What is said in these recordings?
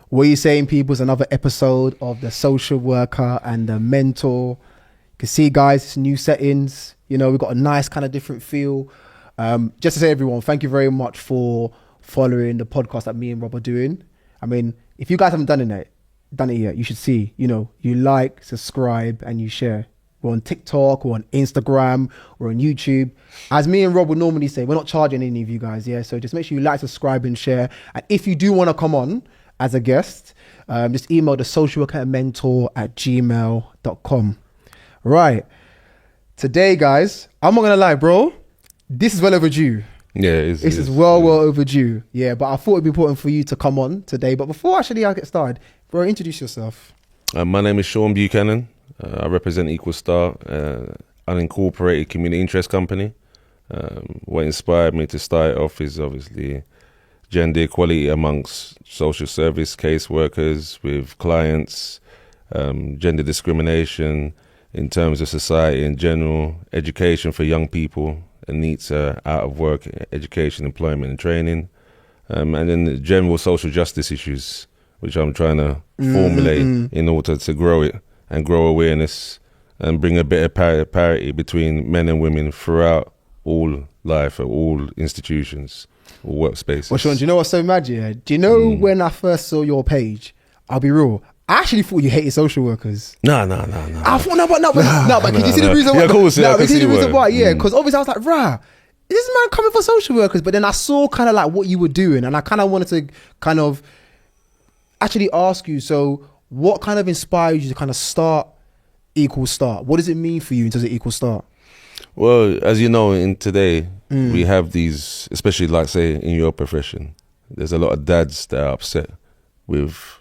What are you saying, people? Is another episode of the social worker and the mentor. You can see, guys, it's new settings. You know, we've got a nice kind of different feel. Just to say, everyone, thank you very much for following the podcast that me and Rob are doing. I mean, if you guys haven't done it yet, you should see, you know, you like, subscribe, and you share. We're on TikTok, we're on Instagram, we're on YouTube. As me and Rob would normally say, we're not charging any of you guys, yeah? So just make sure you like, subscribe, and share. And if you do want to come on as a guest, just email the socialworkermentor@gmail.com. Right. Today, guys, I'm not going to lie, bro. This is well overdue. Yeah, this is well overdue. Yeah, but I thought it'd be important for you to come on today. But before actually I get started, bro, introduce yourself. My name is Sean Buchanan. I represent Equal Start, unincorporated community interest company. What inspired me to start it off is obviously gender equality amongst social service caseworkers with clients, gender discrimination in terms of society in general, education for young people and needs out of work, education, employment and training, and then the general social justice issues, which I'm trying to formulate in order to grow it and grow awareness and bring a bit of parity between men and women throughout all life, at all institutions, all workspaces. Well, Sean, do you know what's so mad, yeah? Do you know when I first saw your page, I'll be real, I actually thought you hated social workers. No. I thought, but can you see the reason why? Yeah, of course, yeah, can you see the reason why? Yeah, because obviously I was like, rah, is this man coming for social workers? But then I saw kind of like what you were doing, and I kind of wanted to kind of actually ask you, so what kind of inspired you to kind of start Equal Start? What does it mean for you in terms of Equal Start? Well, as you know, in today, we have these, especially like say in your profession, there's a lot of dads that are upset with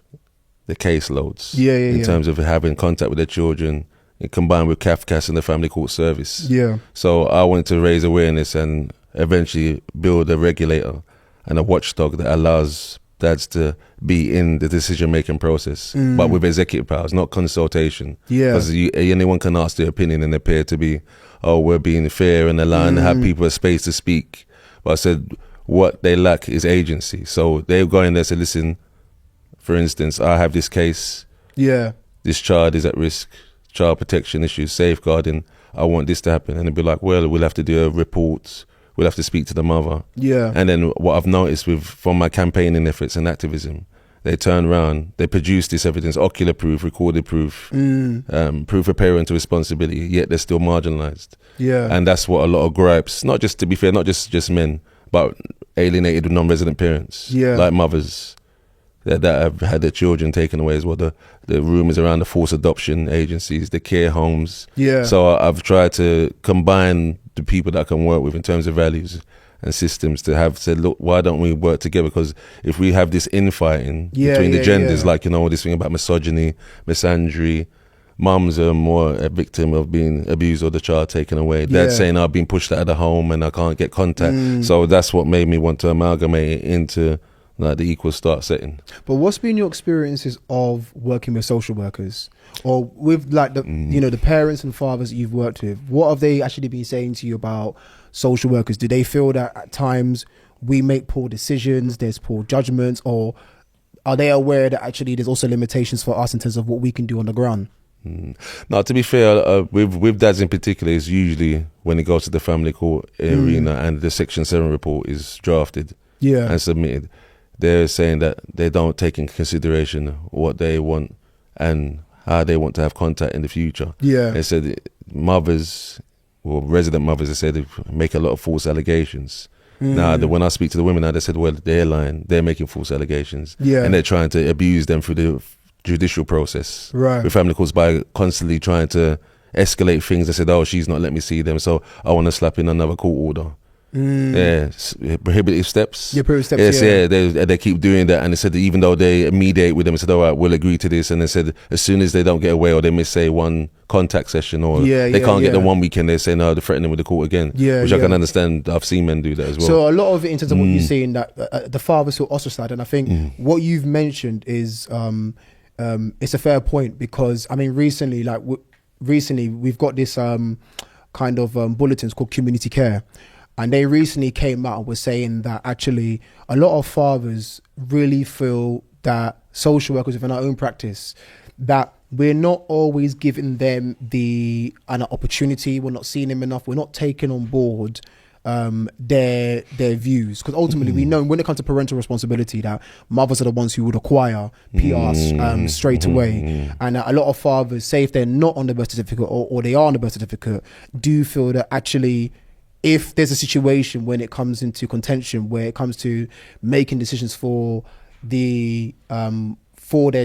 the caseloads in terms of having contact with their children, combined with CAFCAS and the family court service. Yeah. So I wanted to raise awareness and eventually build a regulator and a watchdog that allows dads to be in the decision-making process, but with executive powers, not consultation. Yeah. Because anyone can ask their opinion and appear to be, oh, we're being fair and allowing to have people a space to speak. But I said, what they lack is agency. So they're going there to listen. For instance, I have this case. Yeah. This child is at risk, child protection issues, safeguarding. I want this to happen. And they'd be like, well, we'll have to do a report. We'll have to speak to the mother. Yeah. And then what I've noticed from my campaigning efforts and activism, they turn around, they produce this evidence, ocular proof, recorded proof, proof of parental responsibility, yet they're still marginalised. Yeah. And that's what a lot of gripes, not just, to be fair, not just men, but alienated non-resident parents, like mothers, that have had their children taken away as well. The rumours around the forced adoption agencies, the care homes. Yeah. So I've tried to combine the people that I can work with in terms of values and systems to have said, look, why don't we work together? Because if we have this infighting between the genders, like, you know, this thing about misogyny, misandry, mums are more a victim of being abused or the child taken away. Dad's saying I've been pushed out of the home and I can't get contact. So that's what made me want to amalgamate it into like the Equal Start setting. But what's been your experiences of working with social workers or with like the you know, the parents and fathers that you've worked with? What have they actually been saying to you about social workers? Do they feel that at times we make poor decisions, there's poor judgments, or are they aware that actually there's also limitations for us in terms of what we can do on the ground? Now, to be fair, with dads in particular, is usually when it goes to the family court arena and the Section 7 report is drafted and submitted, they're saying that they don't take into consideration what they want and how they want to have contact in the future. Yeah. They said mothers, or resident mothers, they said they make a lot of false allegations. Now, when I speak to the women now, they said, well, they're lying. They're making false allegations. Yeah. And they're trying to abuse them through the judicial process. Right. With family courts by constantly trying to escalate things. They said, oh, she's not let me see them, so I want to slap in another court order. Prohibitive steps. They keep doing that, and they said that even though they mediate with them and said, all right, we'll agree to this, and they said as soon as they don't get away or they miss say one contact session or they can't get the one weekend, they say no, they're threatening with the court again, which I can understand. I've seen men do that as well. So a lot of it in terms of what you're saying, that the fathers feel ostracized, and I think what you've mentioned is it's a fair point, because I mean recently we've got this kind of bulletins called community care. And they recently came out and were saying that actually a lot of fathers really feel that social workers within our own practice, that we're not always giving them an opportunity. We're not seeing them enough. We're not taking on board their views, because ultimately we know when it comes to parental responsibility that mothers are the ones who would acquire PR straight away, and a lot of fathers, say if they're not on the birth certificate or they are on the birth certificate, do feel that actually if there's a situation when it comes into contention where it comes to making decisions for their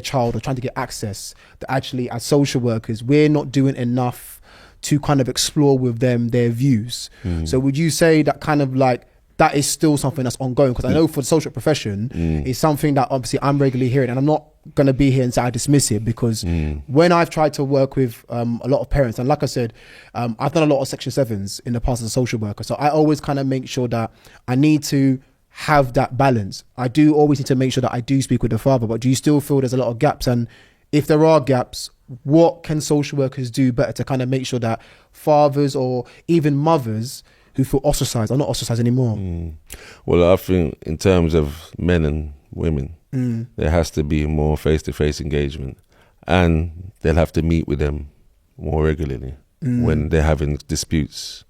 child or trying to get access, that actually as social workers we're not doing enough to kind of explore with them their views. So would you say that kind of like that is still something that's ongoing? Because I know for the social profession it's something that obviously I'm regularly hearing, and I'm not going to be here and say I dismiss it, because when I've tried to work with a lot of parents, and like I said, I've done a lot of Section 7s in the past as a social worker, so I always kind of make sure that I need to have that balance. I do always need to make sure that I do speak with the father, but do you still feel there's a lot of gaps? And if there are gaps, what can social workers do better to kind of make sure that fathers or even mothers who feel ostracized are not ostracized anymore? Well, I think in terms of men and women, there has to be more face-to-face engagement, and they'll have to meet with them more regularly when they're having disputes.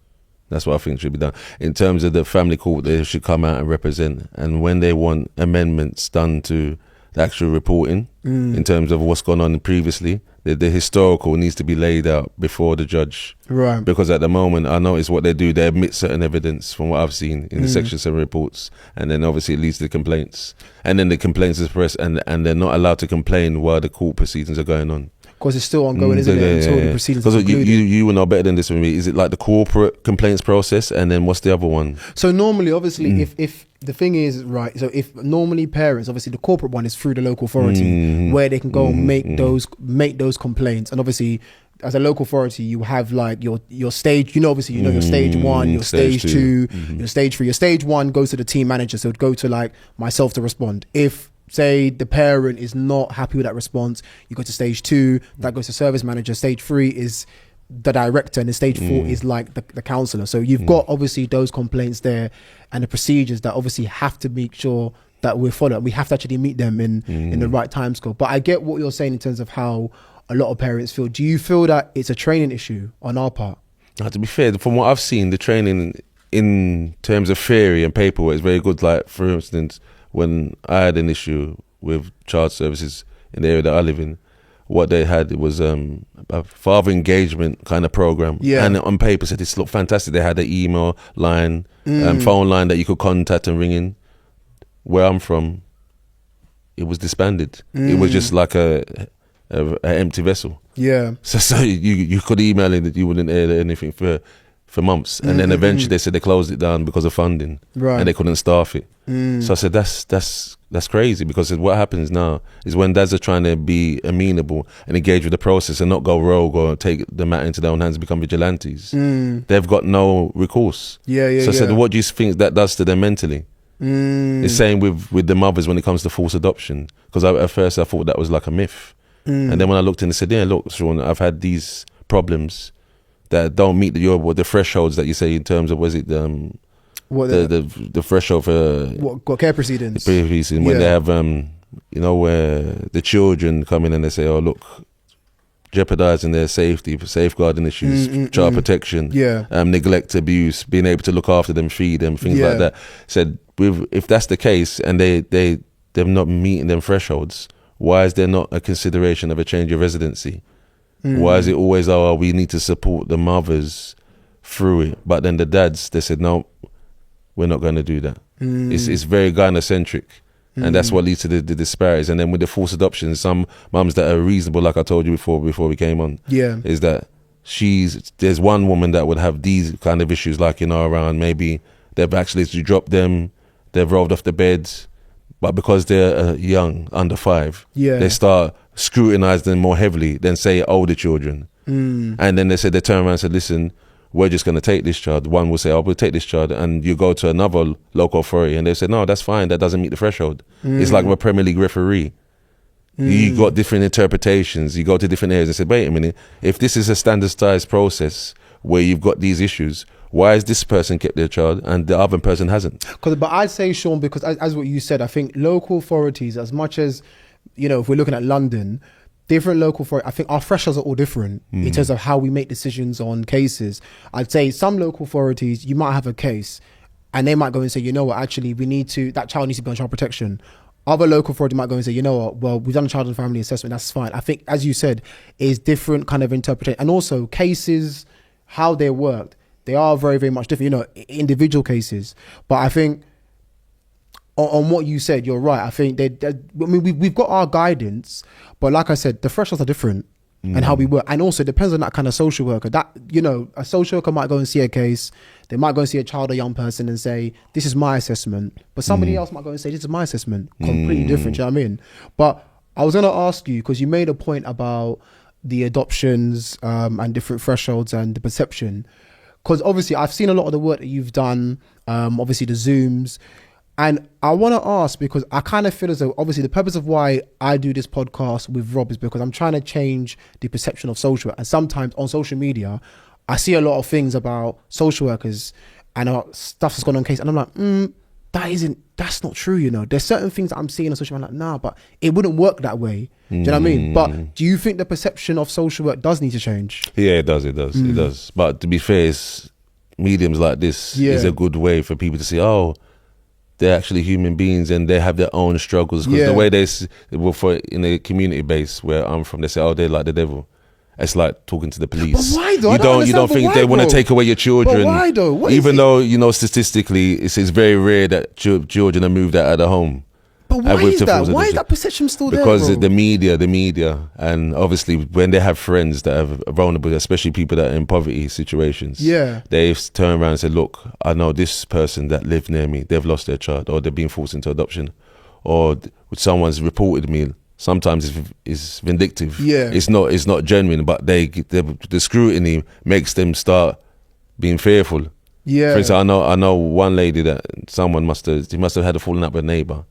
That's what I think should be done. In terms of the family court, they should come out and represent, and when they want amendments done to the actual reporting in terms of what's gone on previously, the historical needs to be laid out before the judge. Right. Because at the moment, I notice what they do, they omit certain evidence from what I've seen in the Section 7 reports, and then obviously it leads to complaints. And then the complaints is pressed, and they're not allowed to complain while the court proceedings are going on. Because it's still ongoing, isn't it? Until the proceedings are concluded. You will know better than this with me. Is it like the corporate complaints process, and then what's the other one? So normally, obviously, if the thing is, right, so if normally parents, obviously the corporate one is through the local authority where they can go and make those complaints. And obviously, as a local authority, you have like your stage, obviously, your stage 1, your stage 2, your stage 3. Your stage 1 goes to the team manager, so it would go to like myself to respond. If say the parent is not happy with that response, you go to stage 2, that goes to service manager. Stage 3 is the director, and the stage 4 is like the counsellor. So you've got obviously those complaints there and the procedures that obviously have to make sure that we're following. We have to actually meet them in the right time scope. But I get what you're saying in terms of how a lot of parents feel. Do you feel that it's a training issue on our part? Now, to be fair, from what I've seen, the training in terms of theory and paperwork is very good. Like, for instance, when I had an issue with child services in the area that I live in, what they had was a father engagement kind of program. Yeah. And on paper said this looked fantastic. They had an email line, phone line that you could contact and ring in. Where I'm from, it was disbanded. It was just like a empty vessel. Yeah. So you could email it that you wouldn't hear anything for months, and then eventually they said they closed it down because of funding, right? And they couldn't staff it. So I said that's crazy, because what happens now is when dads are trying to be amenable and engage with the process and not go rogue or take the matter into their own hands and become vigilantes, they've got no recourse. So I said, what do you think that does to them mentally? The same with the mothers when it comes to forced adoption, because at first I thought that was like a myth, and then when I looked in and said, yeah, look, Sean, I've had these problems that don't meet the thresholds that you say in terms of, was it the threshold for care proceedings? When they have where the children come in and they say, oh look, jeopardizing their safety, safeguarding issues, child protection, neglect, abuse, being able to look after them, feed them, things like that. Said, if that's the case and they're not meeting them thresholds, why is there not a consideration of a change of residency? Why is it always, we need to support the mothers through it, but then the dads, they said, no, we're not going to do that. It's very gynocentric, and that's what leads to the disparities. And then with the forced adoption, some mums that are reasonable, like I told you before we came on, is that there's one woman that would have these kind of issues, like around maybe they've actually dropped them, they've rolled off the beds, but because they're young, under 5, they start scrutinise them more heavily than say older children. And then they turn around and said, listen, we're just going to take this child. One will say, oh, we'll take this child, and you go to another local authority and they say, no, that's fine, that doesn't meet the threshold. It's like a Premier League referee. You got different interpretations, you go to different areas and say, wait a minute, if this is a standardized process where you've got these issues, why has this person kept their child and the other person hasn't? But I'd say, Sean, because as what you said, I think local authorities, as much as you know, if we're looking at London, different local authorities, I think our thresholds are all different in terms of how we make decisions on cases. I'd say some local authorities, you might have a case and they might go and say, you know what, actually that child needs to be on child protection. Other local authority might go and say, you know what, well, we've done a child and family assessment, that's fine. I think, as you said, is different kind of interpretation. And also cases, how they're worked, they are very, very much different, you know, individual cases. But I think on what you said, you're right. I think we've got our guidance, but like I said, the thresholds are different and how we work. And also it depends on that kind of social worker. That, you know, a social worker might go and see a case, they might go and see a child or young person and say, this is my assessment. But somebody else might go and say, this is my assessment. Completely different, you know what I mean? But I was going to ask you, because you made a point about the adoptions and different thresholds and the perception. Because obviously I've seen a lot of the work that you've done, obviously the Zooms. And I want to ask, because I kind of feel as though, obviously the purpose of why I do this podcast with Rob is because I'm trying to change the perception of social work. And sometimes on social media, I see a lot of things about social workers and stuff that's gone on case. And I'm like, that's not true, you know. There's certain things that I'm seeing on social media, I'm like, nah, but it wouldn't work that way. Do you know what I mean? But do you think the perception of social work does need to change? Yeah, it does. It does. But to be fair, mediums like this is a good way for people to see, oh, they're actually human beings and they have their own struggles. Because the way in the community base where I'm from, they say, oh, they're like the devil. It's like talking to the police. But why though? You don't think they want to take away your children. But why though? Even though, you know, statistically, it's very rare that children are moved out of the home. But why is that? Why is that perception still there? Because the media, and obviously when they have friends that are vulnerable, especially people that are in poverty situations, they turn around and say, look, I know this person that lived near me, they've lost their child, or they've been forced into adoption, or someone's reported me. Sometimes it's vindictive. It's not genuine, but the scrutiny makes them start being fearful. For example, I know one lady that someone must have had a falling out with a neighbour.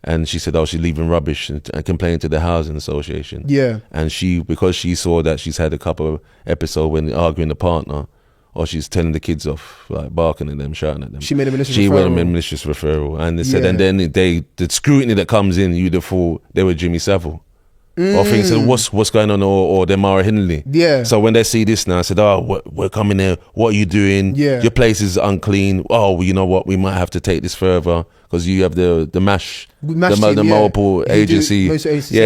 And she said, oh, she's leaving rubbish and complaining to the housing association. And because she saw that she's had a couple of episodes when arguing the partner, or she's telling the kids off, like barking at them, shouting at them. She made a malicious referral. She went a malicious referral. And they said, and then the scrutiny that comes in, you'd have thought they were Jimmy Savile. Or thinking, what's going on, or they're Mara Hindley. So when they see this now, I said, oh, we're coming here, what are you doing? Your place is unclean. Oh, you know what, we might have to take this further, because you have the multiple agency.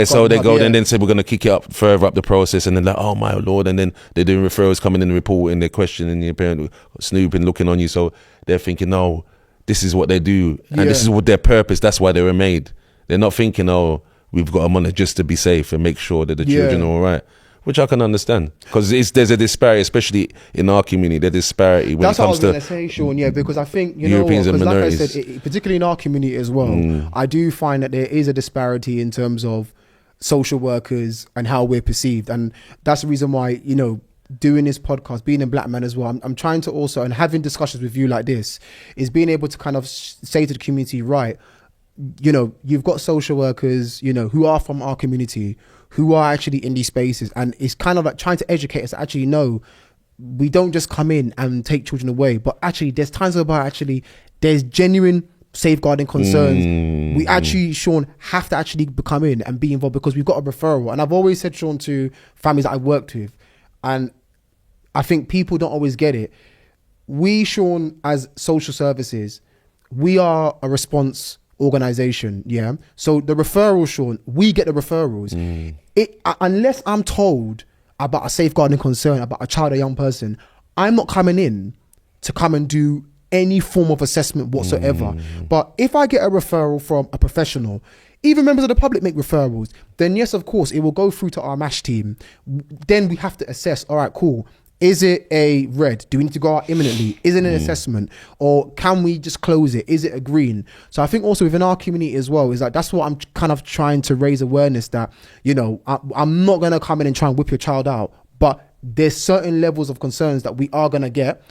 So they go and then say, we're going to kick it up further up the process, and then like, oh my Lord, and then they're doing referrals, coming in and reporting, they're questioning your parent, snooping, looking on you. So they're thinking, no, this is what they do, and this is what their purpose, that's why they were made. They're not thinking, oh, we've got them on it just to be safe and make sure that the children are all right, which I can understand, because there's a disparity, especially in our community. The disparity when it comes to that's what I was going to say, Sean. Because I think Europeans and minorities. Like I said, particularly in our community as well, I do find that there is a disparity in terms of social workers and how we're perceived, and that's the reason why doing this podcast, being a black man as well, I'm trying to also, and having discussions with you like this, is being able to kind of say to the community, right, you've got social workers, who are from our community, who are actually in these spaces. And it's kind of like trying to educate us to actually know we don't just come in and take children away, but actually there's times about there's genuine safeguarding concerns. We actually, Sean, have to actually come in and be involved, because we've got a referral. And I've always said, Sean, to families that I've worked with, and I think people don't always get it. We, Sean, as social services, we are a response organization, so the referrals, Sean, we get the referrals. Unless I'm told about a safeguarding concern about a child or young person, I'm not coming in to come and do any form of assessment whatsoever. But if I get a referral from a professional, even members of the public make referrals, then yes, of course, it will go through to our MASH team. Then we have to assess, all right, cool, is it a red? Do we need to go out imminently? Is it an assessment? Or can we just close it? Is it a green? So I think also within our community as well, is like, that's what I'm kind of trying to raise awareness that, I'm not going to come in and try and whip your child out, but there's certain levels of concerns that we are going to get.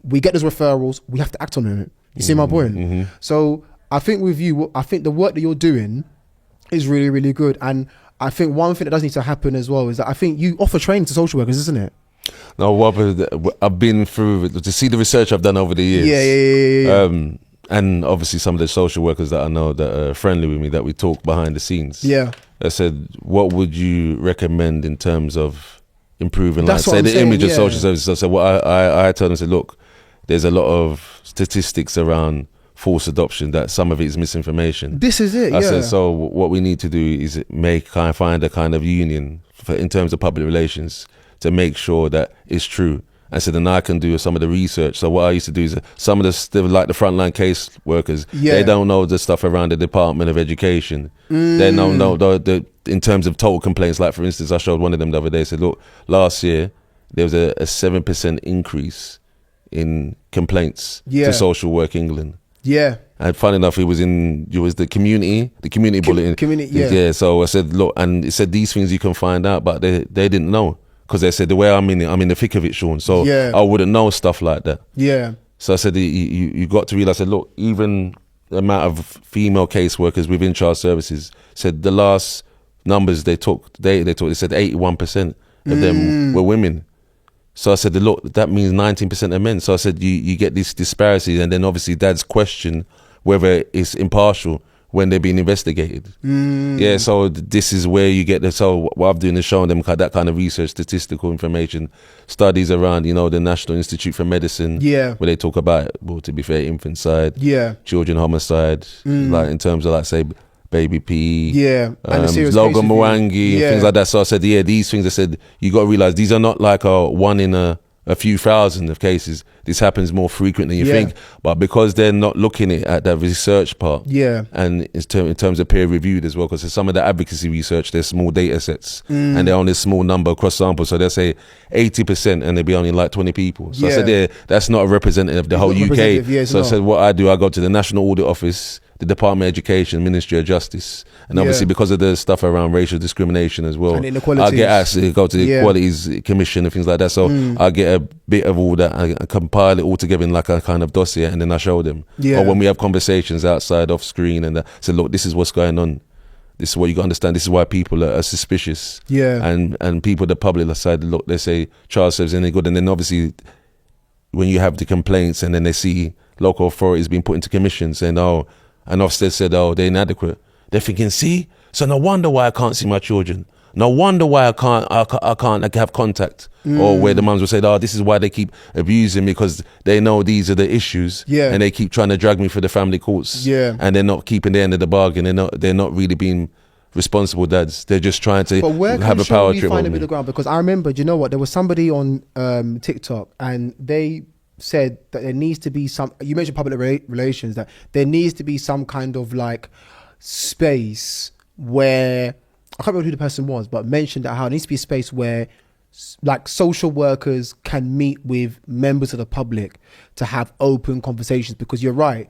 We get those referrals, we have to act on it. You see my point? So I think with you, I think the work that you're doing is really, really good. And I think one thing that does need to happen as well is that I think you offer training to social workers, isn't it? No, I've been through to see the research I've done over the years. and obviously some of the social workers that I know that are friendly with me, that we talk behind the scenes. Yeah. I said, what would you recommend in terms of improving, That's like, say, the saying, image of social services? I said, what I told them, I said, look, there's a lot of statistics around forced adoption, that some of it is misinformation. This is it, I said, so what we need to do is find a kind of union in terms of public relations to make sure that it's true. I said, and I can do some of the research. So what I used to do is some of like the frontline case workers, they don't know the stuff around the Department of Education. They don't know in terms of total complaints. Like, for instance, I showed one of them the other day. I said, look, last year there was a 7% increase in complaints to Social Work England. Yeah. And funny enough, it was the community bulletin. So I said, look, and it said these things you can find out, but they didn't know. Because they said, the way I'm in the thick of it, Sean. So I wouldn't know stuff like that. Yeah. So I said, you got to realize, I said, look, even the amount of female caseworkers within child services, said the last numbers they said 81% of them were women. So I said, look, that means 19% are men. So I said, you get this disparity, and then obviously dads question whether it's impartial when they're being investigated. Yeah, so this is where you get so what I'm doing is showing them that kind of research, statistical information, studies around, the National Institute for Medicine, where they talk about, well, to be fair, infanticide, children homicide, like in terms of, like, say, baby P, Logan Mwangi, things like that. So I said, these things, I said, you got to realize these are not like a one in a few thousand of cases. This happens more frequent than you think, but because they're not looking at that research part, and in terms of peer reviewed as well, because some of the advocacy research, there's small data sets, and they're only a small number across samples, so they'll say 80% and there'll be only like 20 people. So I said, that's not a representative of the whole UK. So I said, what I do, I go to the National Audit Office, the Department of Education, Ministry of Justice, and obviously because of the stuff around racial discrimination as well, I get asked to go to the Equalities Commission and things like that. So I get a bit of all that, I compile it all together in like a kind of dossier, and then I show them. Or when we have conversations outside off screen, and say, look, this is what's going on. This is what you got to understand. This is why people are suspicious. And people, the public side, look, they say child services ain't good, and then obviously when you have the complaints, and then they see local authorities being put into commissions, and and Ofsted said, they're inadequate. They're thinking, see, so no wonder why I can't see my children. No wonder why I can't have contact. Or where the mums will say, this is why they keep abusing me, because they know these are the issues, and they keep trying to drag me for the family courts, and they're not keeping the end of the bargain. They're not really being responsible dads. They're just trying to have a power trip. Find a middle ground, because I remember, you know what, there was somebody on TikTok, and they said that there needs to be some, you mentioned public relations, that there needs to be some kind of like space where, I can't remember who the person was, but mentioned that how it needs to be a space where like social workers can meet with members of the public to have open conversations, because you're right,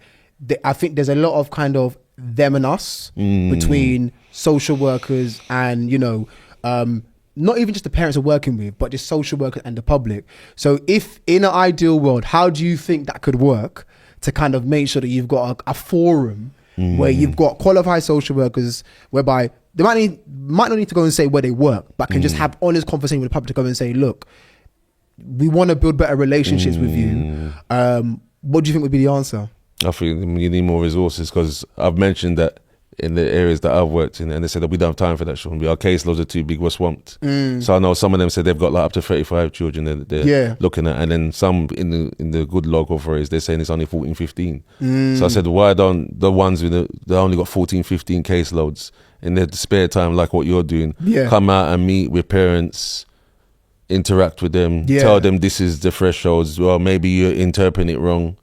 I think there's a lot of kind of them and us between social workers and not even just the parents are working with, but just social workers and the public. So if in an ideal world, how do you think that could work to kind of make sure that you've got a forum where you've got qualified social workers, whereby they might not need to go and say where they work, but can just have honest conversation with the public to go and say, look, we want to build better relationships with you. What do you think would be the answer? I think you need more resources, because I've mentioned that in the areas that I've worked in, and they said that we don't have time for that, Sean. Our caseloads are too big, we're swamped. So I know some of them said they've got like up to 35 children they're looking at, and then some in the good local authorities, they're saying it's only 14, 15. So I said, why don't the ones with they only got 14, 15 caseloads in their spare time, like what you're doing, come out and meet with parents, interact with them, tell them this is the thresholds, well, maybe you're interpreting it wrong,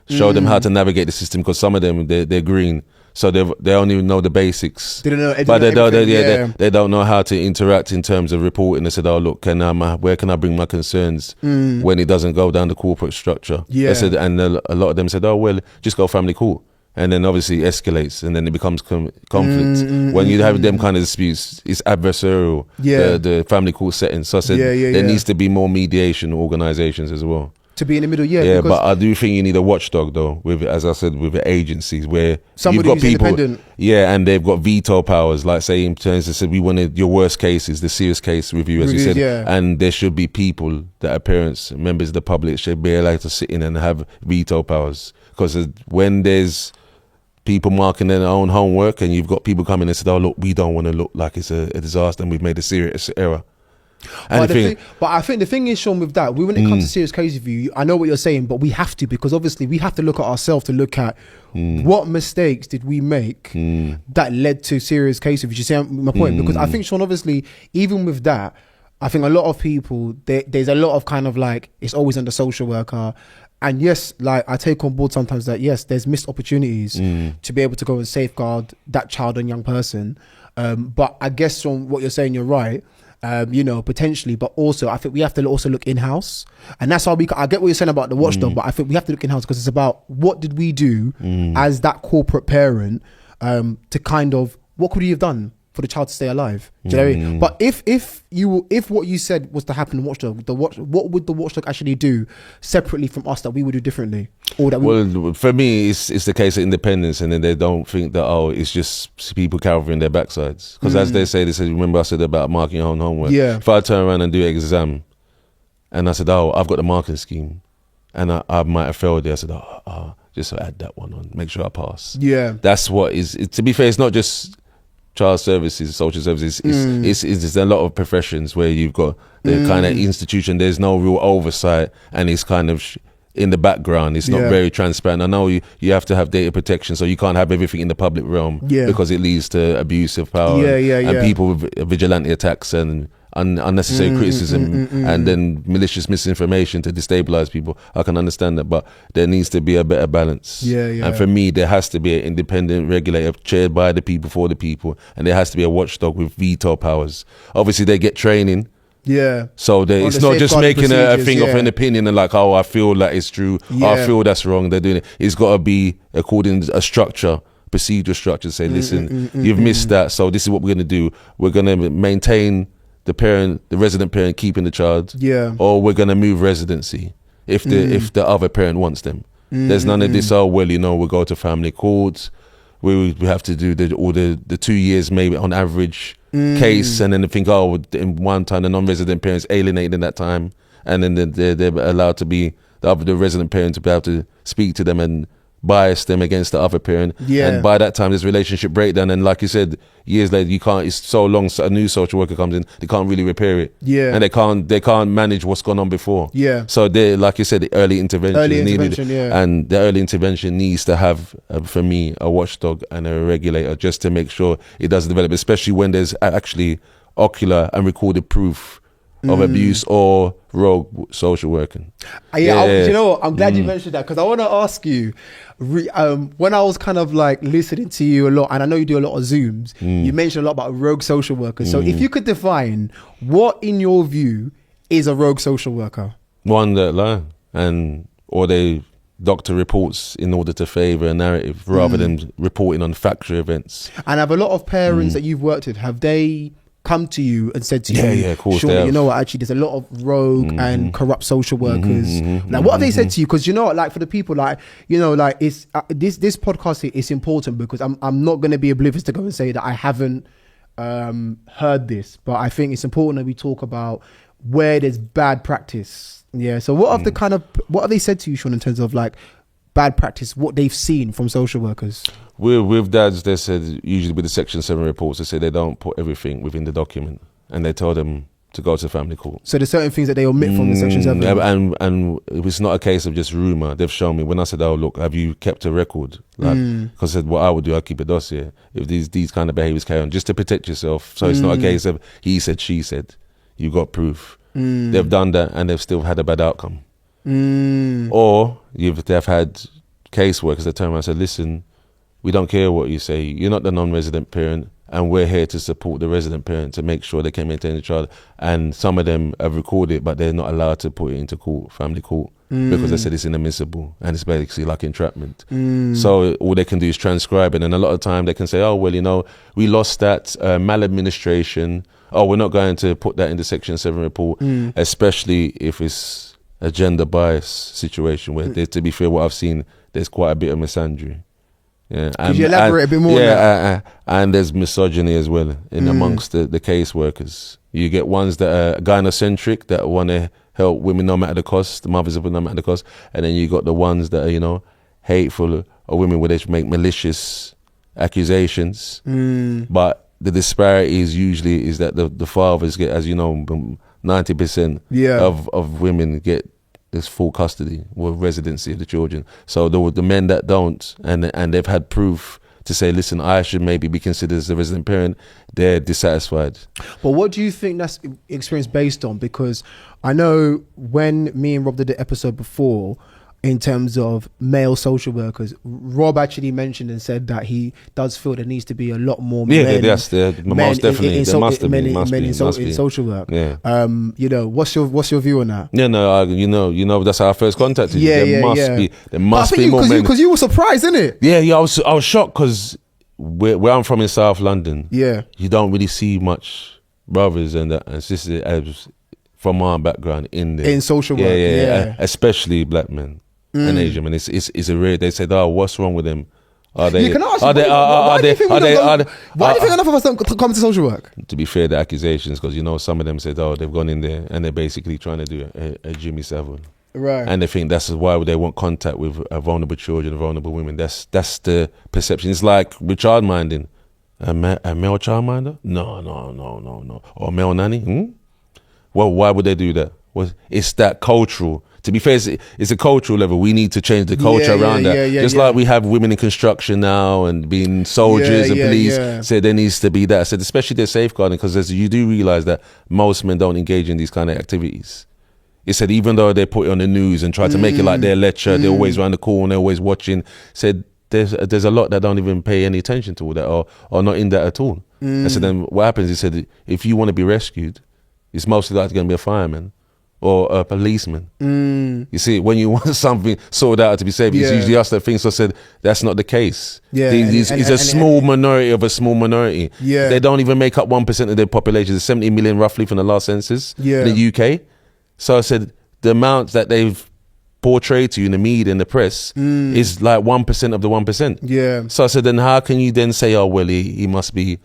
show them how to navigate the system, because some of them, they're green. So they only know the basics, they don't know, but they don't know how to interact in terms of reporting. They said, "Oh, look, where can I bring my concerns when it doesn't go down the corporate structure?" They said, and a lot of them said, "Oh, well, just go family court," and then obviously it escalates, and then it becomes conflict. When you have them kind of disputes, it's adversarial. The family court setting. So I said there needs to be more mediation organisations as well. To be in the middle, but I do think you need a watchdog, though, with, as I said, with the agencies where somebody you've got who's people, independent. and they've got veto powers. Like, say, in terms of, said, we wanted your worst cases, the serious case review, as you said, and there should be people that are parents, members of the public, should be allowed to sit in and have veto powers. because when there's people marking their own homework and you've got people coming and say, oh, look, we don't want to look like it's a disaster and we've made a serious error. But I think the thing is, Sean, with that, when it comes to serious case review, I know what you're saying, but we have to, because obviously we have to look at ourselves to look at what mistakes did we make that led to serious case review. You see my point? Because I think, Sean, obviously, even with that, I think a lot of people, there's a lot of kind of like, it's always on the social worker. And yes, like I take on board sometimes that, yes, there's missed opportunities to be able to go and safeguard that child and young person. But I guess from what you're saying, you're right. You know, potentially, but also I think we have to also look in-house, and that's how I get what you're saying about the watchdog, but I think we have to look in-house because it's about what did we do as that corporate parent to kind of, what could we have done for the child to stay alive? Do you know what I mean? But if what you said was to happen in Watchdog, what would the Watchdog actually do separately from us that we would do differently? Or that well, for me, it's the case of independence, and then they don't think that, oh, it's just people covering their backsides. Because as they say, remember I said about marking your own homework? Yeah. If I turn around and do an exam, and I said, oh, I've got the marking scheme, and I might have failed there, I said, just add that one on, make sure I pass. Yeah. That's what is, to be fair, it's not just child services, social services, it's a lot of professions where you've got the kind of institution, there's no real oversight, and it's kind of in the background, it's not very transparent. I know you have to have data protection, so you can't have everything in the public realm because it leads to abuse of power and people with vigilante attacks and unnecessary criticism and then malicious misinformation to destabilize people. I can understand that, but there needs to be a better balance. And for me, there has to be an independent regulator chaired by the people for the people, and there has to be a watchdog with veto powers. Obviously, they get training. So it's not just making a thing of an opinion and like, oh, I feel like it's true. I feel that's wrong. They're doing it. It's got to be according to a structure. Procedural structure to say, listen, you've missed that, so this is what we're going to do. We're going to maintain the resident parent keeping the child, or we're going to move residency if the other parent wants them. There's none of this, oh, well, you know, we'll go to family courts, we have to do the 2 years maybe on average case, and then they think, oh, in one time the non-resident parents alienated in that time, and then they're allowed to be the resident parent to be able to speak to them and bias them against the other parent, and by that time there's relationship breakdown, and like you said, years later you can't, it's so long, so a new social worker comes in, they can't really repair it, and they can't manage what's gone on before, so they, like you said, the early intervention is needed, and the early intervention needs to have for me a watchdog and a regulator just to make sure it doesn't develop, especially when there's actually ocular and recorded proof of abuse or rogue social working. You know what? I'm glad you mentioned that, because I want to ask you, when I was kind of like listening to you a lot, and I know you do a lot of Zooms, you mentioned a lot about rogue social workers. So if you could define what, in your view, is a rogue social worker? One that lie or they doctor reports in order to favour a narrative rather than reporting on factual events. And have a lot of parents that you've worked with, have they come to you and said to you, of course, Sean, you know what, actually there's a lot of rogue and corrupt social workers, like what have they said to you? Because you know what, like for the people, like, you know, like it's this podcast is important, because I'm not going to be oblivious to go and say that I haven't heard this, but I think it's important that we talk about where there's bad practice. So what have they said to you, Sean, in terms of like bad practice, what they've seen from social workers? With dads, they said, usually with the Section 7 reports, they say they don't put everything within the document, and they tell them to go to family court. So there's certain things that they omit from the Section 7? And it's not a case of just rumour. They've shown me, when I said, oh, look, have you kept a record? Because I said, what I would do, I'd keep a dossier if these kind of behaviours carry on, just to protect yourself. So it's not a case of he said, she said. You got proof. They've done that, and they've still had a bad outcome. Or they've had caseworkers that turn around and said, listen, we don't care what you say, you're not the non-resident parent, and we're here to support the resident parent to make sure they can maintain the child. And some of them have recorded it, but they're not allowed to put it into court, family court, because they said it's inadmissible and it's basically like entrapment. So all they can do is transcribe it, and a lot of time they can say, oh, well, you know, we lost that maladministration, oh, we're not going to put that in the Section 7 report, especially if it's a gender bias situation where, to be fair, what I've seen, there's quite a bit of misandry. Could you elaborate a bit more? And there's misogyny as well in amongst the caseworkers. You get ones that are gynocentric, that want to help women no matter the cost, the mothers of women no matter the cost, and then you got the ones that are, you know, hateful, or women where they make malicious accusations. But the disparity is usually is that the fathers get, as you know, 90% of women get this full custody or residency of the children. So the men that don't, and they've had proof to say, listen, I should maybe be considered as a resident parent, they're dissatisfied. But what do you think that's experience based on? Because I know when me and Rob did the episode before, in terms of male social workers, Rob actually mentioned and said that he does feel there needs to be a lot more men. Most definitely. In social work. Yeah. You know, what's your view on that? Yeah, no, you know, that's our first contact. There must be more men. Because you were surprised, innit? Yeah, I was shocked because where I'm from in South London, you don't really see much brothers and sisters from our background in social work. Yeah, especially black men. And Asian men, it's a rare. They said, "Oh, what's wrong with them? Why do you think enough of us don't come to social work?" To be fair, the accusations, because you know some of them said, "Oh, they've gone in there and they're basically trying to do a Jimmy Savile." Right. And they think that's why they want contact with vulnerable children, vulnerable women. That's the perception. It's like with child minding, a male child minder? No. Or a male nanny? Well, why would they do that? Well, it's that cultural. To be fair, it's a cultural level. We need to change the culture around that. Just like we have women in construction now and being soldiers and police. So there needs to be that. I said, especially their safeguarding, because you do realize that most men don't engage in these kind of activities. It said even though they put it on the news and try to make it like their lecture, they're always around the corner, they're always watching. Said there's a lot that don't even pay any attention to all that or not in that at all. I said then what happens? He said if you want to be rescued, it's mostly likely going to be a fireman or a policeman. You see, when you want something sorted out to be saved, it's usually us that think. So I said, that's not the case. It's a small minority of a small minority. They don't even make up 1% of their population. There's 70 million roughly from the last census in the UK. So I said, the amount that they've portrayed to you in the media and the press is like 1% of the 1%. So I said, then how can you then say, oh, well, he must be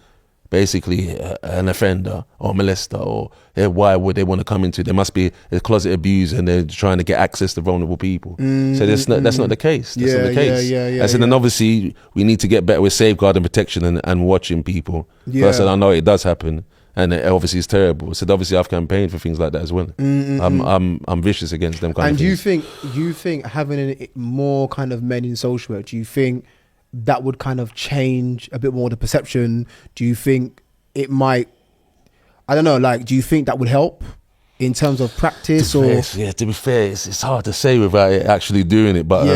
basically an offender or molester, or why would they want to come into it? There must be a closet abuser and they're trying to get access to vulnerable people. So that's not the case. That's not the case. I said, and obviously we need to get better with safeguard and protection and watching people. But I said, I know it does happen. And it obviously it's terrible. So obviously I've campaigned for things like that as well. I'm vicious against them kind of things. And do you think having more kind of men in social work, do you think that would kind of change a bit more the perception? Do you think it might, I don't know, like, do you think that would help in terms of practice? To be fair, it's hard to say without it actually doing it, but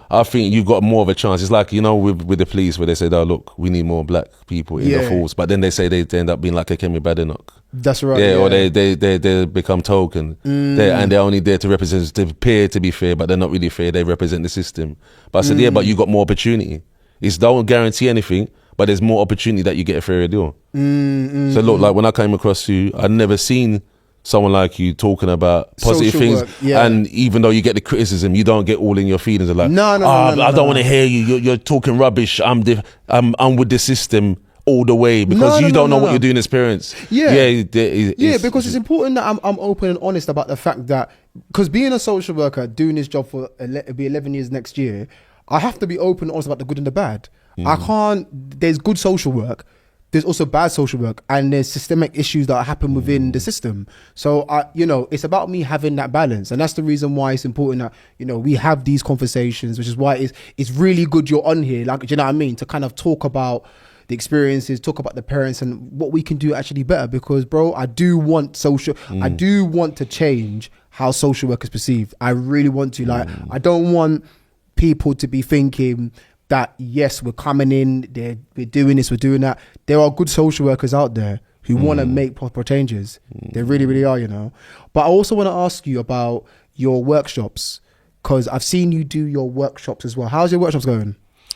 I think you've got more of a chance. It's like, you know, with the police where they said, oh look, we need more black people in the force, but then they say they end up being like a Kemi Badenoch. That's right. Or they become token. And they're only there to represent, to appear to be fair, but they're not really fair. They represent the system. But I said, but you got more opportunity. It's don't guarantee anything, but there's more opportunity that you get a fairer deal. So look, like when I came across you, I'd never seen someone like you talking about positive social things, and even though you get the criticism, you don't get all in your feelings of like, I don't want to hear you. You're talking rubbish. I'm with the system all the way because you don't know what you're doing as parents. Because it's important that I'm open and honest about the fact that, because being a social worker, doing this job for it'll be 11 years next year, I have to be open and honest about the good and the bad. I can't, there's good social work, there's also bad social work, and there's systemic issues that happen within the system. So, it's about me having that balance. And that's the reason why it's important that, we have these conversations, which is why it's really good you're on here. Like, do you know what I mean? To kind of talk about the experiences, talk about the parents and what we can do actually better. Because, bro, I do want to change how social work is perceived. I really want to. Like, I don't want people to be thinking that, yes, we're coming in, we're doing this, we're doing that. There are good social workers out there who want to make proper changes. There really, really are, But I also want to ask you about your workshops, because I've seen you do your workshops as well. How's your workshops going?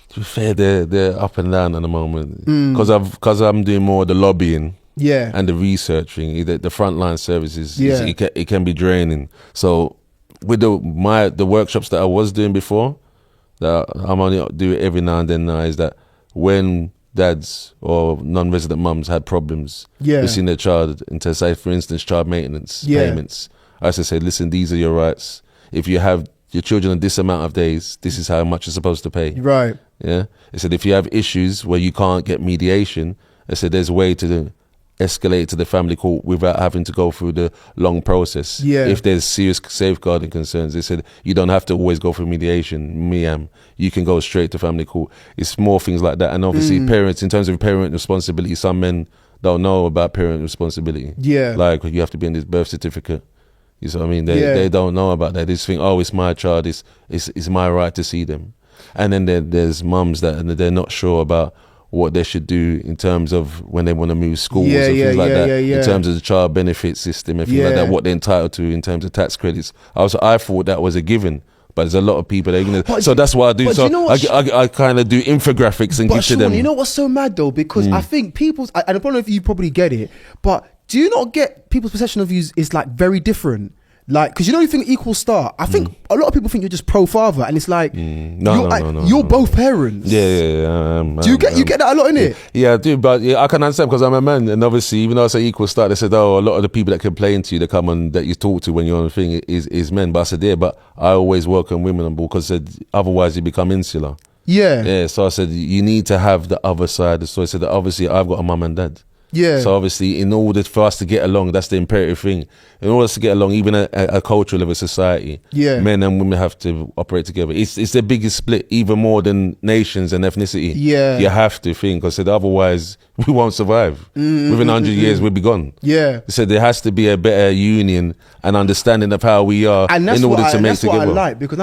To be fair, they're up and down at the moment, because I'm doing more of the lobbying and the researching, the frontline services. It can be draining. So with the workshops that I was doing before, that I'm only do it every now and then now, is that when dads or non-resident mums had problems receiving their child into, say, for instance, child maintenance payments, I used to say, listen, these are your rights. If you have your children on this amount of days, this is how much you're supposed to pay. Right. Yeah. They said if you have issues where you can't get mediation, they said there's a way to escalate to the family court without having to go through the long process. Yeah. If there's serious safeguarding concerns, they said you don't have to always go through mediation. You can go straight to family court. It's more things like that. And obviously parents, in terms of parent responsibility, some men don't know about parent responsibility. Yeah. Like you have to be in this birth certificate. You see what I mean? They don't know about that. They just think, oh, it's my child. It's my right to see them. And then there's mums that they're not sure about what they should do in terms of when they want to move schools and things like that. In terms of the child benefit system and things like that, what they're entitled to in terms of tax credits. I thought that was a given. But there's a lot of people so that's what I do. So you know I kind of do infographics and give to them. You know what's so mad though? Because I think I don't know if you probably get it, but do you not get people's perception of you is like very different? Like, because you think equal start. I think a lot of people think you're just pro father, and it's like you're both parents. Yeah. Do you get that a lot in it? Yeah, I do. But I can understand because I'm a man, and obviously, even though I say equal start, they said, oh, a lot of the people that complain to you, that come on, that you talk to when you're on the thing, is men. But I said, yeah, but I always welcome women on board because otherwise you become insular. Yeah. So I said you need to have the other side. So I said that obviously I've got a mum and dad. Yeah. So obviously, in order for us to get along, that's the imperative thing. In order to get along, even at a cultural level, society, men and women have to operate together. It's the biggest split, even more than nations and ethnicity. Yeah. You have to think, because otherwise we won't survive. Within 100 years, we'll be gone. Yeah. So there has to be a better union and understanding of how we are in order to make together. That's what I like, because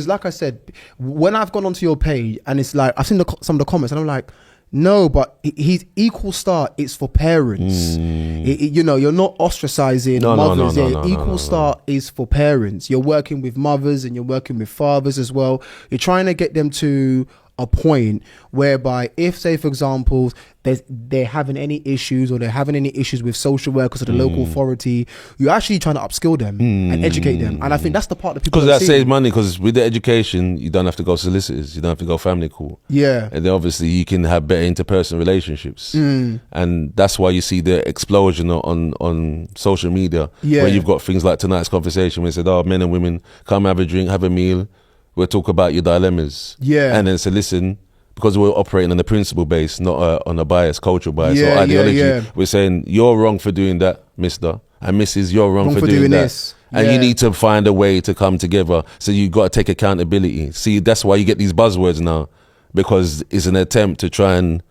like I said, when I've gone onto your page and it's like I've seen some of the comments and I'm like, no, but he's equal start. It's for parents. You're not ostracizing mothers. Equal start is for parents. You're working with mothers and you're working with fathers as well. You're trying to get them to a point whereby if, say, for example, they're having any issues or they're having any issues with social workers or the local authority, you're actually trying to upskill them and educate them. And I think that's the part that people because that saves money, because with the education you don't have to go solicitors, you don't have to go family court, and then obviously you can have better interpersonal relationships, and that's why you see the explosion on social media where you've got things like tonight's conversation where they said, oh, men and women, come have a drink, have a meal, we'll talk about your dilemmas. And then say, listen, because we're operating on a principle base, not on a bias, cultural bias or ideology. We're saying, you're wrong for doing that, mister. And Mrs., you're wrong for doing that. This. And you need to find a way to come together. So you got to take accountability. See, that's why you get these buzzwords now, because it's an attempt to try and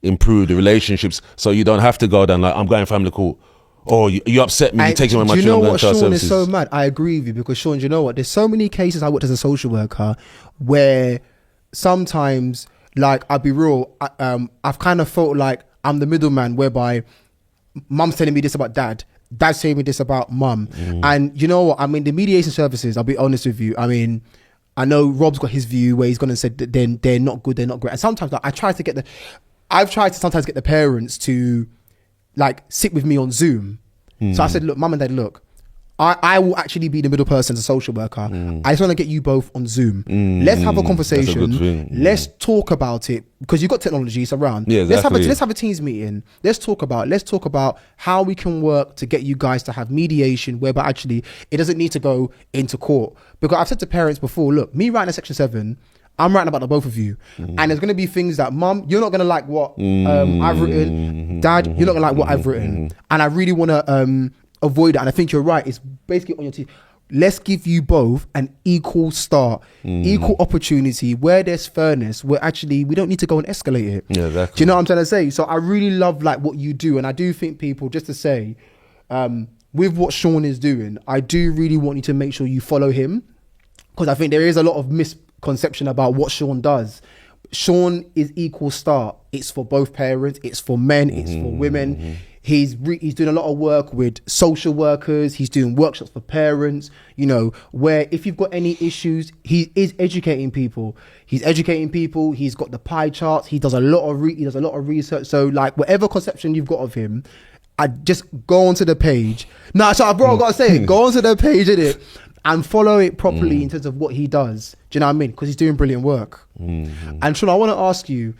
improve the relationships. So you don't have to go down like, I'm going family court. Oh, you upset me. You're taking my children. Do you know what, Sean, is so mad? I agree with you, because Sean, do you know what? There's so many cases I worked as a social worker where sometimes, like, I'll be real, I've kind of felt like I'm the middleman, whereby mum's telling me this about dad's telling me this about mum. And you know what? I mean, the mediation services, I'll be honest with you. I mean, I know Rob's got his view where he's going to say that they're not good, they're not great. And sometimes I've tried to sometimes get the parents to like sit with me on Zoom. So I said, look, mum and dad, look, I will actually be the middle person as a social worker. I just want to get you both on Zoom. Let's have a conversation. Let's talk about it, because you've got technology, it's around. Exactly. Let's have a Teams meeting. Let's talk about how we can work to get you guys to have mediation, whereby actually it doesn't need to go into court. Because I've said to parents before, look, me writing a Section 7, I'm writing about the both of you. And there's going to be things that, mum, you're not going to like what I've written. Dad, you're not going to like what I've written. And I really want to avoid that. And I think you're right. It's basically on your team. Let's give you both an equal start, equal opportunity, where there's fairness, where actually we don't need to go and escalate it. Yeah, exactly. Do you know what I'm trying to say? So I really love like what you do. And I do think people, just to say, with what Sean is doing, I do really want you to make sure you follow him, because I think there is a lot of misconception about what Sean does. Sean is equal start. It's for both parents. It's for men. It's for women. He's doing a lot of work with social workers. He's doing workshops for parents, where if you've got any issues, he is educating people. He's got the pie charts. He does a lot of research. So like whatever conception you've got of him, I just go onto the page. I've got to say it. Go onto the page, innit? And follow it properly in terms of what he does. Do you know what I mean? Because he's doing brilliant work. And Sean, I want to ask you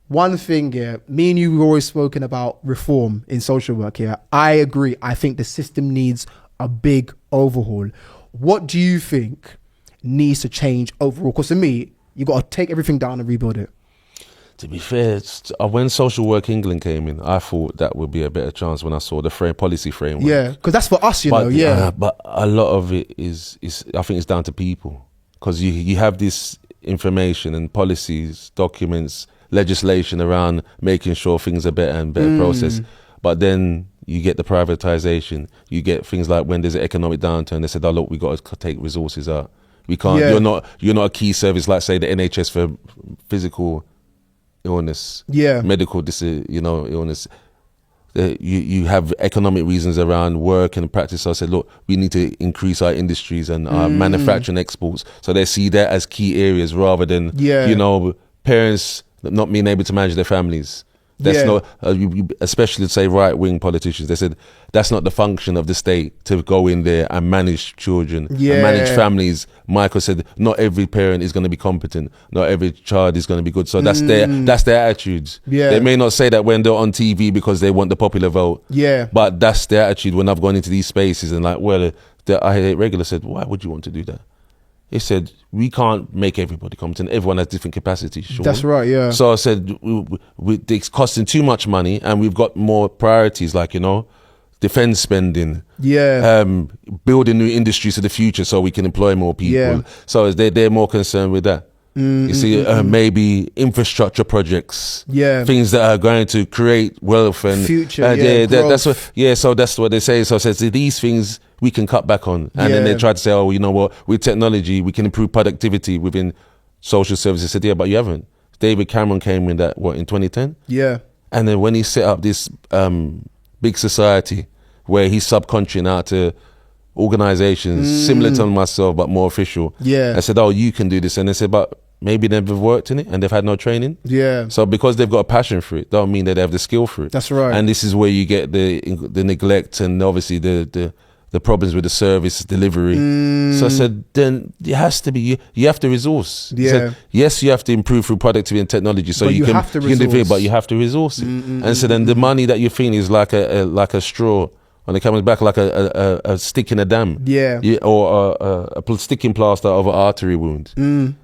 one thing here. Me and you have always spoken about reform in social work here. I agree. I think the system needs a big overhaul. What do you think needs to change overall? Because to me, you got to take everything down and rebuild it. To be fair, when Social Work England came in, I thought that would be a better chance when I saw the policy framework. Yeah, because that's for us, you know. Yeah, but a lot of it is I think it's down to people, because you have this information and policies, documents, legislation around making sure things are better and better process, but then you get the privatization. You get things like when there's an economic downturn, they said, "Oh look, we got to take resources out. We can't. You're not a key service like say the NHS for physical illness, medical illness. You have economic reasons around work and practice. So I said, look, we need to increase our industries and our manufacturing exports. So they see that as key areas rather than parents not being able to manage their families. That's not, especially say right-wing politicians. They said that's not the function of the state to go in there and manage children and manage families. Michael said not every parent is going to be competent. Not every child is going to be good. So that's their attitudes. Yeah. They may not say that when they're on TV because they want the popular vote. Yeah. But that's their attitude when I've gone into these spaces and like, well, I had a regular said, why would you want to do that? He said, we can't make everybody competent. Everyone has different capacities. Sure. That's right, yeah. So I said, it's costing too much money and we've got more priorities like, defense spending. Yeah. Building new industries for the future so we can employ more people. Yeah. So they're more concerned with that. You see, maybe infrastructure projects, things that are going to create wealth and future. So that's what they say. So I said, these things we can cut back on, and then they try to say, oh, you know what? With technology, we can improve productivity within social services. I said, yeah, but you haven't. David Cameron came in in 2010. Yeah, and then when he set up this big society where he's subcontracting out to organizations similar to myself but more official. Yeah. I said, oh, you can do this. And they said, but maybe they've never worked in it and they've had no training. Yeah. So because they've got a passion for it, don't mean that they have the skill for it. That's right. And this is where you get the neglect and obviously the problems with the service delivery. So I said, then it has to be, you have to resource. Yeah. Said, yes, you have to improve through productivity and technology. So you can have to resource. But you have to resource it. And so then the money that you're feeling is like a straw on the camel's back, like a stick in a dam, or a sticking plaster of an artery wound.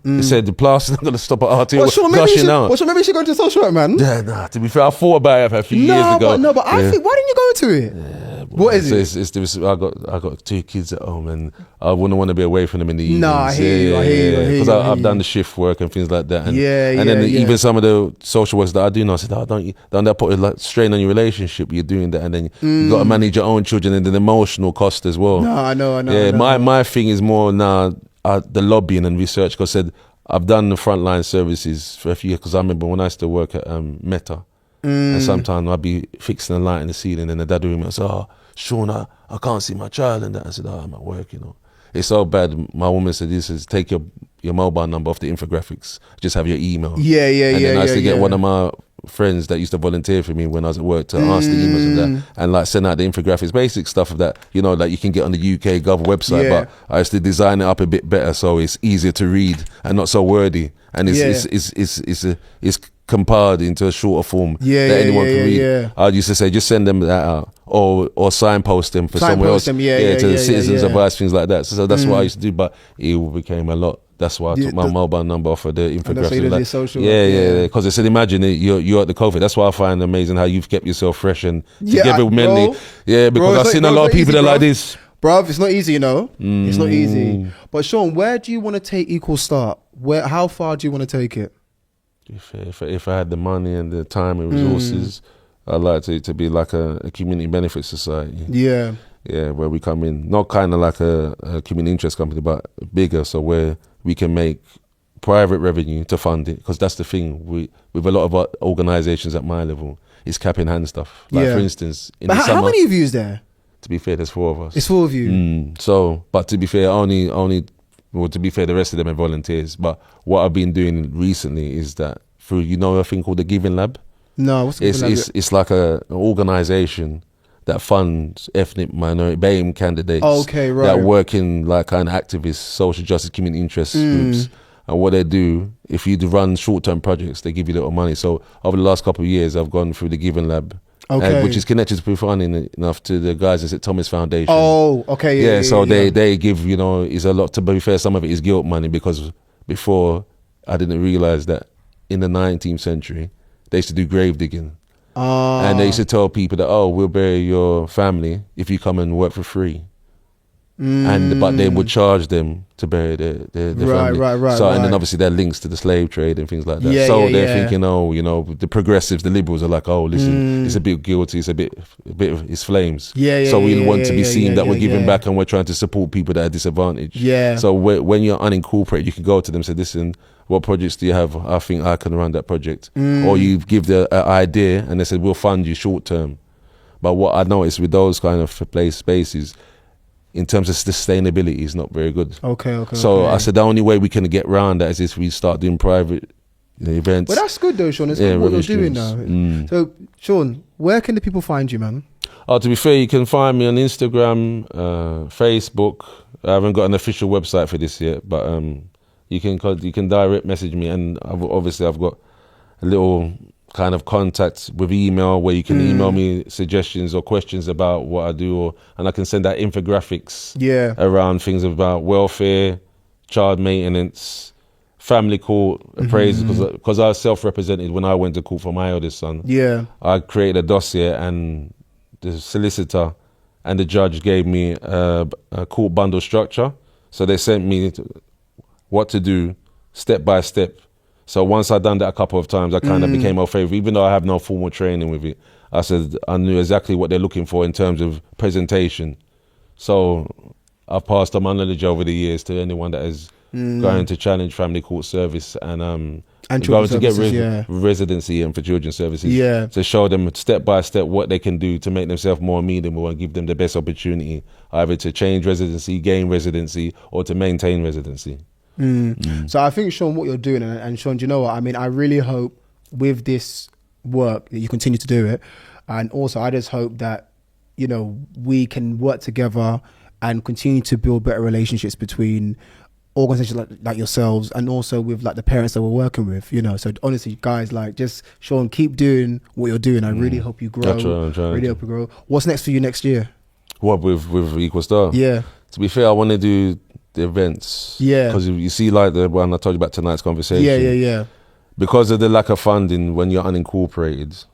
He said the plaster's not going to stop an artery gushing out. Well, sure, maybe you should go into social work, man. Yeah, nah. To be fair, I thought about it a few years ago. But I think, why didn't you go into it? Yeah, what is it? I got 2 kids at home, and I wouldn't want to be away from them in the evenings. No, I hear you. Because I've done the shift work and things like that. And, even some of the social works that I do now, I said, don't that put a strain on your relationship? You're doing that, and then you got to manage your own children and the emotional cost as well. No, I know. Yeah, my thing is more now the lobbying and research. Because I said I've done the frontline services for a few years. Because I remember when I used to work at Meta, and sometimes I'd be fixing a light in the ceiling, and the dad would be say, "Oh, Sean, I can't see my child," and that. I said, "Oh, I'm at work, It's so bad. My woman said, "This is take your mobile number off the infographics. Just have your email." And then I used to get one of my friends that used to volunteer for me when I was at work to answer the emails and that, and like send out the infographics, basic stuff of that, that you can get on the UK Gov website. But I used to design it up a bit better so it's easier to read and not so wordy, and it's compiled into a shorter form that anyone can read. I used to say just send them that out, or signpost them for somewhere else. To the citizens advice, things like that. So that's what I used to do, but it became a lot. That's why I took my mobile number off of the infographic. Because I said, imagine you're at the COVID. That's why I find amazing how you've kept yourself fresh and together mentally. Because I've seen a lot of people that are like this. Bruv, it's not easy, It's not easy. But Sean, where do you want to take Equal Start? How far do you want to take it? If I had the money and the time and resources, I'd like to be like a community benefit society. Yeah. Yeah, where we come in, not kind of like a community interest company, but bigger, so where we can make private revenue to fund it. Because that's the thing, with a lot of our organisations at my level, it's cap in hand stuff. Like for instance, in the summer. How many of you is there? To be fair, there's 4 of us. It's 4 of you. But to be fair, to be fair, the rest of them are volunteers. But what I've been doing recently is that through, a thing called the Giving Lab? No, what's the Giving Lab? It's like an organisation that funds ethnic minority BAME candidates that work in like kind of activist, social justice, community interest groups. And what they do, if you run short-term projects, they give you a little money. So over the last couple of years, I've gone through the Giving Lab Okay. Which is connected to funny enough to the guys at Thomas Foundation. Oh, okay. Yeah, so they give, you know, is a lot, to be fair, some of it is guilt money, because before I didn't realise that in the 19th century, they used to do grave digging. And they used to tell people that, oh, we'll bury your family if you come and work for free. But they would charge them to bury their family. Right. So and then obviously there are links to the slave trade and things like that. They're thinking, oh, you know, the progressives, the liberals are like, oh, listen, it's a bit guilty, it's a bit of it's flames. So we want to be seen that we're giving back and we're trying to support people that are disadvantaged. So when you're unincorporated, you can go to them and say, listen, what projects do you have? I think I can run that project. Or you give the idea and they said, we'll fund you short term. But what I noticed with those kind of spaces, in terms of sustainability, is not very good. Okay. So I said the only way we can get around that is if we start doing private events. But that's good though, Sean. It's good what you're doing now. So, Sean, where can the people find you, man? Oh, to be fair, you can find me on Instagram, Facebook. I haven't got an official website for this yet, but you can direct message me, and I've got a little kind of contact with email where you can email me suggestions or questions about what I do, and I can send out infographics around things about welfare, child maintenance, family court appraisals, because I was self-represented when I went to court for my eldest son. I created a dossier, and the solicitor and the judge gave me a court bundle structure, so they sent me what to do step by step. So once I'd done that a couple of times, I kind of became more favourite, even though I have no formal training with it. I knew exactly what they're looking for in terms of presentation. So I've passed on my knowledge over the years to anyone that is going to challenge family court service and going to get residency and for children's services. To show them step by step what they can do to make themselves more amenable and give them the best opportunity, either to change residency, gain residency, or to maintain residency. So I think, Sean, what you're doing, and Sean, do you know what I mean? I really hope with this work that you continue to do it, and also I just hope that, you know, we can work together and continue to build better relationships between organizations like yourselves, and also with like the parents that we're working with, you know. So honestly, guys, like, just Sean, keep doing what you're doing. I really hope you grow. I'm trying. Really hope you grow. What's next for you next year? What, with Equal Star? Yeah. To be fair, I want to do the events. Because you see, like the one I told you about tonight's conversation. Yeah. Because of the lack of funding when you're unincorporated,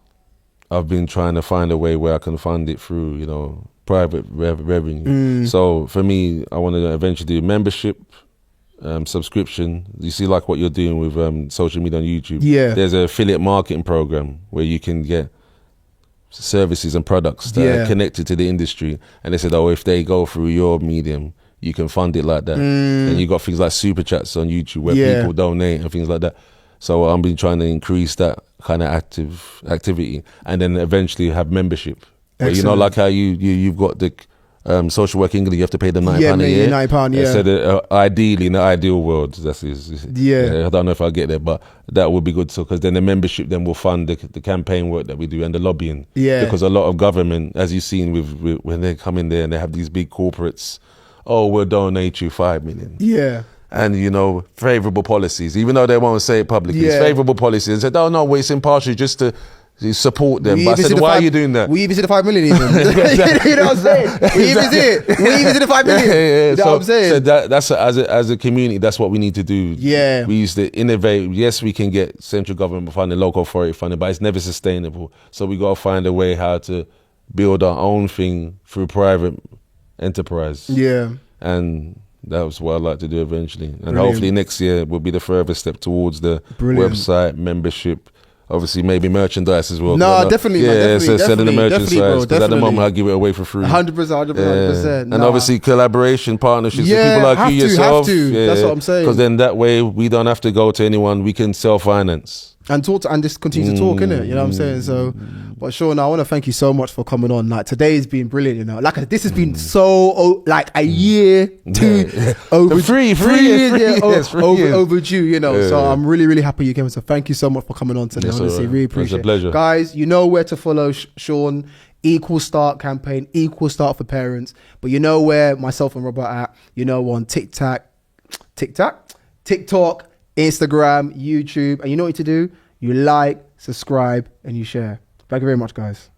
I've been trying to find a way where I can fund it through, you know, private revenue. So for me, I want to eventually do membership, subscription. You see, like what you're doing with social media on YouTube. There's an affiliate marketing program where you can get services and products that are connected to the industry. And they said, oh, if they go through your medium, you can fund it like that. And you got things like super chats on YouTube where people donate and things like that. So I've been trying to increase that kind of activity, and then eventually have membership. Where, you know, like how you've got the social work England, you have to pay them £9 a year. £9, So that, ideally, in the ideal world, I don't know if I'll get there, but that would be good. So because then the membership then will fund the campaign work that we do and the lobbying. Because a lot of government, as you've seen with when they come in there and they have these big corporates, oh, we'll donate you 5 million. And, you know, favourable policies, even though they won't say it publicly, it's favourable policies. And said, oh, no, it's impartial just to support them. But I said, why are you doing that? We even see the 5 million even. You know what I'm saying? We even see the 5 million. You know what I'm saying? So that's as a community, that's what we need to do. We used to innovate. Yes, we can get central government funding, local authority funding, but it's never sustainable. So we got to find a way how to build our own thing through private enterprise. And that's what I'd like to do eventually. And hopefully next year will be the further step towards the website, membership, obviously maybe merchandise as well. No, definitely. So sending the merchandise, because at the moment I give it away for free. 100%. And obviously collaboration, partnerships with people like you yourself. That's what I'm saying. Because then that way we don't have to go to anyone, we can self-finance. And talk and just continue to talk, innit? You know what I'm saying? So, but Sean, I want to thank you so much for coming on. Like, today has been brilliant, you know. Like, this has been so like a year overdue, you know. So I'm really happy you came. So thank you so much for coming on today. Honestly, really appreciate it. It's a pleasure. Guys, you know where to follow Sean. Equal Start campaign, Equal Start for parents. But you know where myself and Robert are at. You know, on TikTok, Instagram, YouTube, and you know what to do? You like, subscribe, and you share. Thank you very much, guys.